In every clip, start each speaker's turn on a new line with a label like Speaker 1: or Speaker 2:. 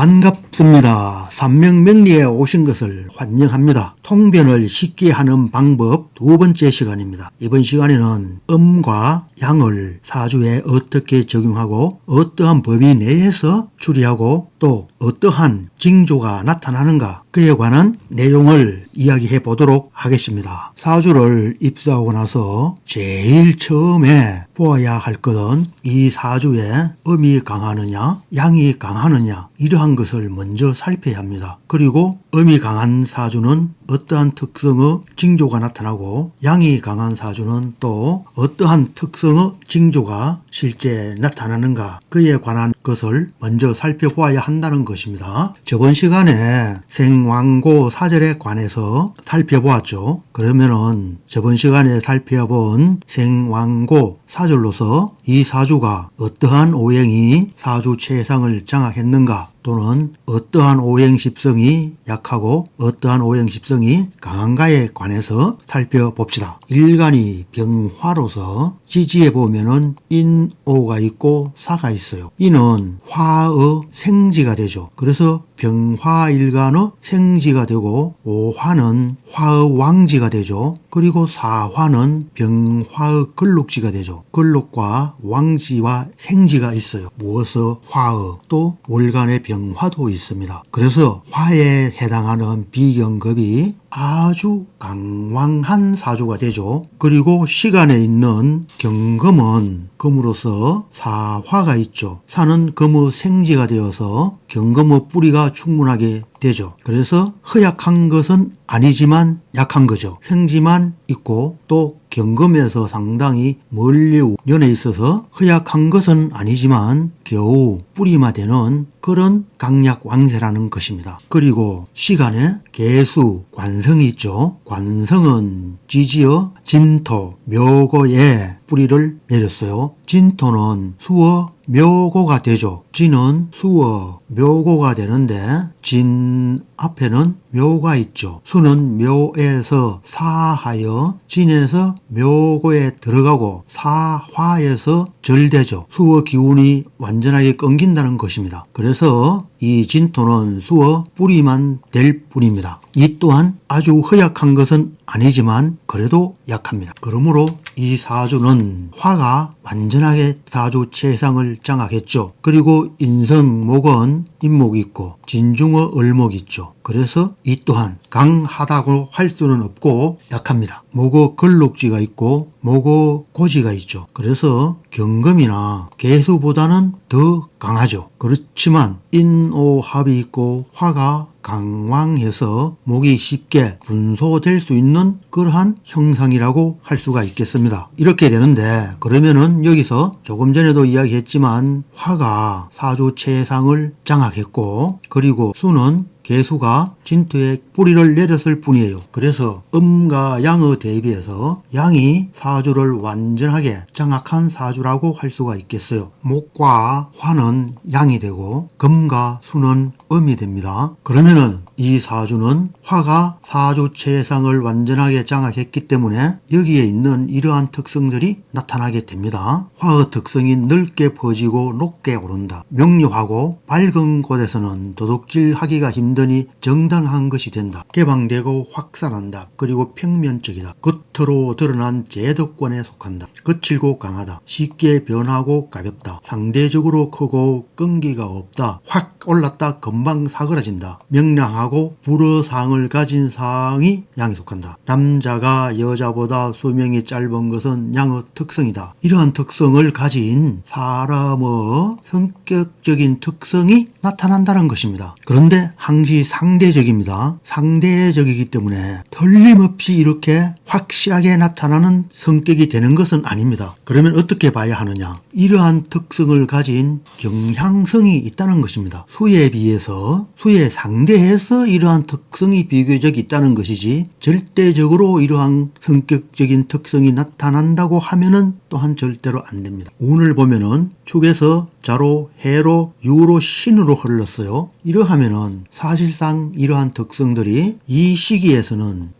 Speaker 1: 반갑습니다. 삼명명리에 오신 것을 환영합니다. 통변을 쉽게 하는 방법 두 번째 시간입니다. 이번 시간에는 음과 양을 사주에 어떻게 적용하고 어떠한 법이 내에서 추리하고 또 어떠한 징조가 나타나는가 그에 관한 내용을 이야기해 보도록 하겠습니다. 사주를 입수하고 나서 제일 처음에 보아야 할 것은 이 사주에 음이 강하느냐 양이 강하느냐 이러한 것을 먼저 살펴야 합니다. 그리고 음이 강한 사주는 어떠한 특성의 징조가 나타나고 양이 강한 사주는 또 어떠한 특성의 징조가 실제 나타나는가 그에 관한 것을 먼저 살펴보아야 한다는 것입니다. 저번 시간에 생왕고 사절에 관해서 살펴보았죠. 그러면은 저번 시간에 살펴본 생왕고 사절로서 이 사주가 어떠한 오행이 사주 최상을 장악했는가 또는 어떠한 오행십성이 약하고 어떠한 오행십성이 강한가에 관해서 살펴봅시다. 일간이 병화로서 지지에 보면은 인오가 있고 사가 있어요. 이는 화의 생지가 되죠. 그래서 병화일간의 생지가 되고 오화는 화의 왕지가 되죠. 그리고 사화는 병화의 걸록지가 되죠. 걸록과 왕지와 생지가 있어요. 무엇의 화의 또 월간의 병화도 있습니다. 그래서 화에 해당하는 비경급이 아주 강왕한 사주가 되죠. 그리고 시간에 있는 경금은 금으로서 사화가 있죠. 사는 금의 생지가 되어서 경금의 뿌리가 충분하게 되죠. 그래서 허약한 것은 아니지만 약한 거죠. 생지만 있고 또 경금에서 상당히 멀리 연에 있어서 허약한 것은 아니지만 겨우 뿌리만 되는 그런 강약 왕세라는 것입니다. 그리고 시간에 계수 관성이 있죠. 관성은 지지어 진토 묘고에 뿌리를 내렸어요. 진토는 수어 묘고가 되죠. 진은 수어 묘고가 되는데 진 앞에는 묘가 있죠. 수는 묘에서 사하여 진에서 묘고에 들어가고 사화에서 절되죠. 수어 기운이 완전하게 끊긴다는 것입니다. 그래서 이 진토는 수어 뿌리만 될 뿐입니다. 이 또한 아주 허약한 것은 아니지만 그래도 약합니다. 그러므로 이 사주는 화가 완전하게 사주 최상을 장악했죠. 그리고 인성목은 인목이 있고 진중의 을목이 있죠. 그래서 이 또한 강하다고 할 수는 없고 약합니다. 목의 걸록지가 있고 목의 고지가 있죠. 그래서 경금이나 개수보다는 더 강하죠. 그렇지만 인오합이 있고 화가 강왕해서 목이 쉽게 분소될 수 있는 그러한 형상이라고 할 수가 있겠습니다. 이렇게 되는데 그러면은 여기서 조금 전에도 이야기했지만 화가 사주 최상을 장악했고 그리고 수는 개수가 진토에 뿌리를 내렸을 뿐이에요. 그래서 음과 양의 대비해서 양이 사주를 완전하게 장악한 사주라고 할 수가 있겠어요. 목과 화는 양이 되고 금과 수는 음이 됩니다. 그러면은 이 사주는 화가 사주 최상을 완전하게 장악했기 때문에 여기에 있는 이러한 특성들이 나타나게 됩니다. 화의 특성이 넓게 퍼지고 높게 오른다. 명료하고 밝은 곳에서는 도둑질하기가 힘드니 정당한 것이 된다. 개방되고 확산한다. 그리고 평면적이다. 겉으로 드러난 제도권에 속한다. 거칠고 강하다. 쉽게 변하고 가볍다. 상대적으로 크고 끈기가 없다. 확 올랐다 금방 사그라진다. 명랑하고 불어상을 가진 상이 양에 속한다. 남자가 여자보다 수명이 짧은 것은 양의 특성이다. 이러한 특성을 가진 사람의 성격적인 특성이 나타난다는 것입니다. 그런데 항시 상대적입니다. 상대적이기 때문에 틀림없이 이렇게 확실하게 나타나는 성격이 되는 것은 아닙니다. 그러면 어떻게 봐야 하느냐? 이러한 특성을 가진 경향성이 있다는 것입니다. 수에 비해서 수에 상대해서 이러한 특성이 비교적 있다는 것이지 절대적으로 이러한 성격적인 특성이 나타난다고 하면은 또한 절대로 안 됩니다. 운을 보면은 축에서 자로, 해로, 유로, 신으로 흘렀어요. 이러하면은 사실상 이러한 특성들이 이 시기에서는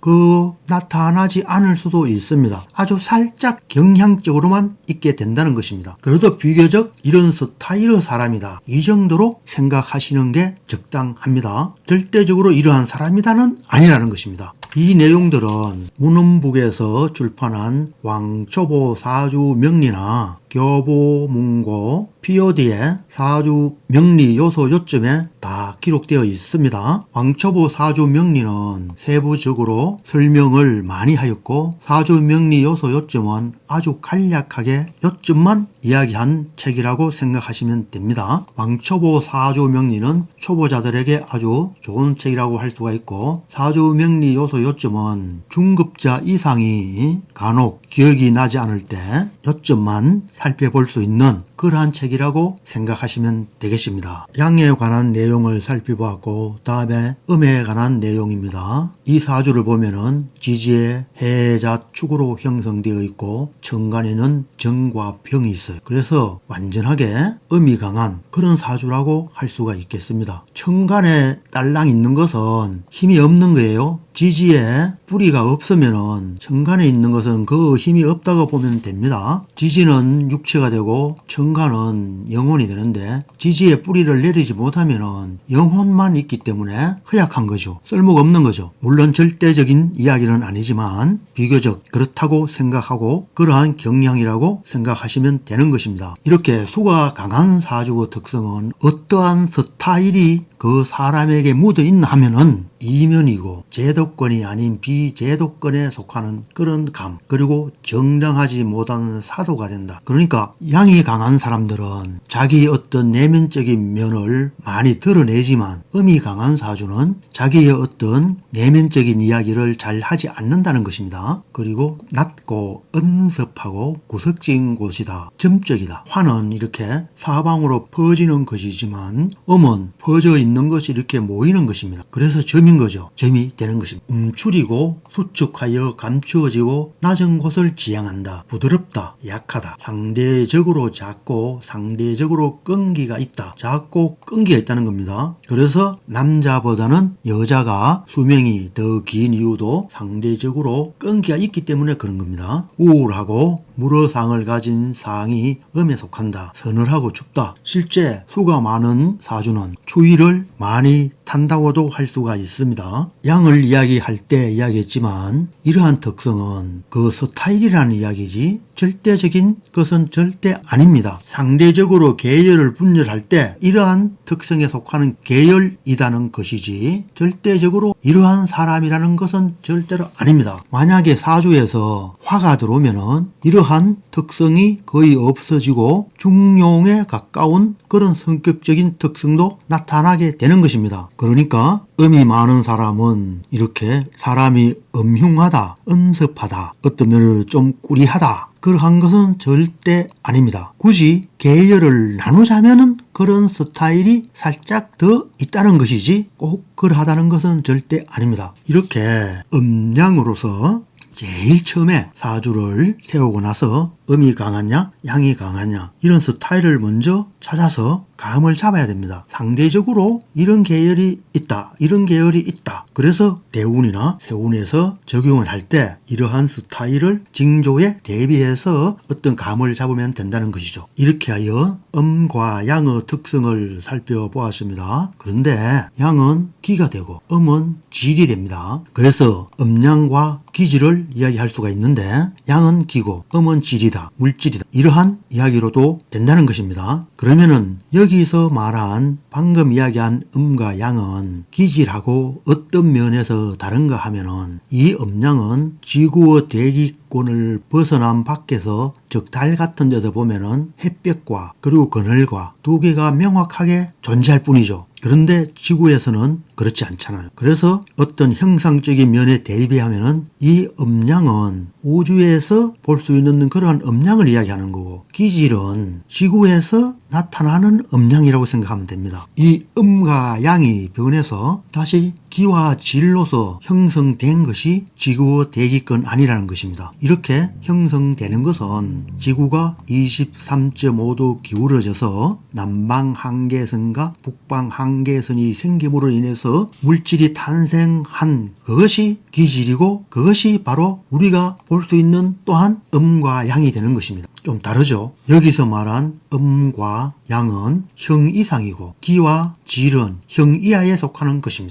Speaker 1: 나타나지 않을 수도 있습니다. 아주 살짝 경향적으로만 있게 된다는 것입니다. 그래도 비교적 이런 스타일의 사람이다, 이 정도로 생각하시는 게 적당합니다. 절대적으로 이러한 사람이다는 아니라는 것입니다. 이 내용들은 문헌북에서 출판한 왕초보 사주 명리나 교보문고 POD의 사주 명리 요소 요점에 다 기록되어 있습니다. 왕초보 사주 명리는 세부적으로 설명을 많이 하였고, 사주 명리 요소 요점은 아주 간략하게 요점만 이야기한 책이라고 생각하시면 됩니다. 왕초보 사주 명리는 초보자들에게 아주 좋은 책이라고 할 수가 있고, 사주 명리 요소 요점은 중급자 이상이 간혹 기억이 나지 않을 때 요점만 살펴볼 수 있는 그러한 책이라고 생각하시면 되겠습니다. 양에 관한 내용을 살펴보았고, 다음에 음에 관한 내용입니다. 이 사주를 보면은 지지에 해자 축으로 형성되어 있고 천간에는 정과 병이 있어요. 그래서 완전하게 음이 강한 그런 사주라고 할 수가 있겠습니다. 천간에 딸랑 있는 것은 힘이 없는 거예요. 지지에 뿌리가 없으면은 천간에 있는 것은 그 힘이 없다고 보면 됩니다. 지지는 육체가 되고 천간은 영혼이 되는데, 지지에 뿌리를 내리지 못하면은 영혼만 있기 때문에 허약한 거죠. 쓸모가 없는 거죠. 물론 절대적인 이야기는 아니지만 비교적 그렇다고 생각하고 그러한 경향이라고 생각하시면 되는 것입니다. 이렇게 수가 강한 사주의 특성은 어떠한 스타일이 그 사람에게 묻어 있나 하면은 이면이고 제도권이 아닌 비제도권에 속하는 그런 감, 그리고 정당하지 못한 사도가 된다. 그러니까 양이 강한 사람들은 자기의 어떤 내면적인 면을 많이 드러내지만, 음이 강한 사주는 자기의 어떤 내면적인 이야기를 잘 하지 않는다는 것입니다. 그리고 낮고 은섭하고 구석진 곳이다. 점적이다. 화는 이렇게 사방으로 퍼지는 것이지만 음은 퍼져 있는 것이 이렇게 모이는 것입니다. 그래서 점인 거죠. 점이 되는 것입니다. 움츠리고 수축하여 감추어지고 낮은 곳을 지향한다. 부드럽다. 약하다. 상대적으로 작고 상대적으로 끈기가 있다. 작고 끈기가 있다는 겁니다. 그래서 남자보다는 여자가 수명이 더 긴 이유도 상대적으로 끈기가 있기 때문에 그런 겁니다. 우울하고 물어상을 가진 상이 음에 속한다. 서늘하고 춥다. 실제 수가 많은 사주는 추위를 많이 탄다고도 할 수가 있습니다. 양을 이야기할 때 이야기했지만 이러한 특성은 그 스타일이라는 이야기지 절대적인 것은 절대 아닙니다. 상대적으로 계열을 분열할 때 이러한 특성에 속하는 계열이라는 것이지 절대적으로 이러한 사람이라는 것은 절대로 아닙니다. 만약에 사주에서 화가 들어오면은 이러한 특성이 거의 없어지고 중용에 가까운 그런 성격적인 특성도 나타나게 되는 것입니다. 그러니까 음이 많은 사람은 이렇게 사람이 음흉하다, 은섭하다, 어떤 면을 좀 꾸리하다, 그러한 것은 절대 아닙니다. 굳이 계열을 나누자면은 그런 스타일이 살짝 더 있다는 것이지 꼭 그러하다는 것은 절대 아닙니다. 이렇게 음양으로서 제일 처음에 사주를 세우고 나서 음이 강하냐 양이 강하냐 이런 스타일을 먼저 찾아서 감을 잡아야 됩니다. 상대적으로 이런 계열이 있다, 이런 계열이 있다. 그래서 대운이나 세운에서 적용을 할 때 이러한 스타일을 징조에 대비해서 어떤 감을 잡으면 된다는 것이죠. 이렇게 하여 음과 양의 특성을 살펴보았습니다. 그런데 양은 기가 되고 음은 질이 됩니다. 그래서 음양과 기질을 이야기할 수가 있는데 양은 기고 음은 질이다, 물질이다, 이러한 이야기로도 된다는 것입니다. 그러면은 여기서 말한 방금 이야기한 음과 양은 기질하고 어떤 면에서 다른가 하면은 이 음양은 지구의 대기권을 벗어난 밖에서 즉 달 같은 데서 보면은 햇볕과 그리고 그늘과 두 개가 명확하게 존재할 뿐이죠. 그런데 지구에서는 그렇지 않잖아요. 그래서 어떤 형상적인 면에 대비하면은 이 음량은 우주에서 볼 수 있는 그러한 음량을 이야기하는 거고, 기질은 지구에서 나타나는 음량이라고 생각하면 됩니다. 이 음과 양이 변해서 다시 기와 질로서 형성된 것이 지구 대기권 안이라는 것입니다. 이렇게 형성되는 것은 지구가 23.5도 기울어져서 남방 한계선과 북방 한계선이 생김으로 인해서 물질이 탄생한 그것이 기질이고, 그것이 바로 우리가 볼 수 있는 또한 음과 양이 되는 것입니다. 좀 다르죠? 여기서 말한 음과 양은 형 이상이고 기와 질은 형 이하에 속하는 것입니다.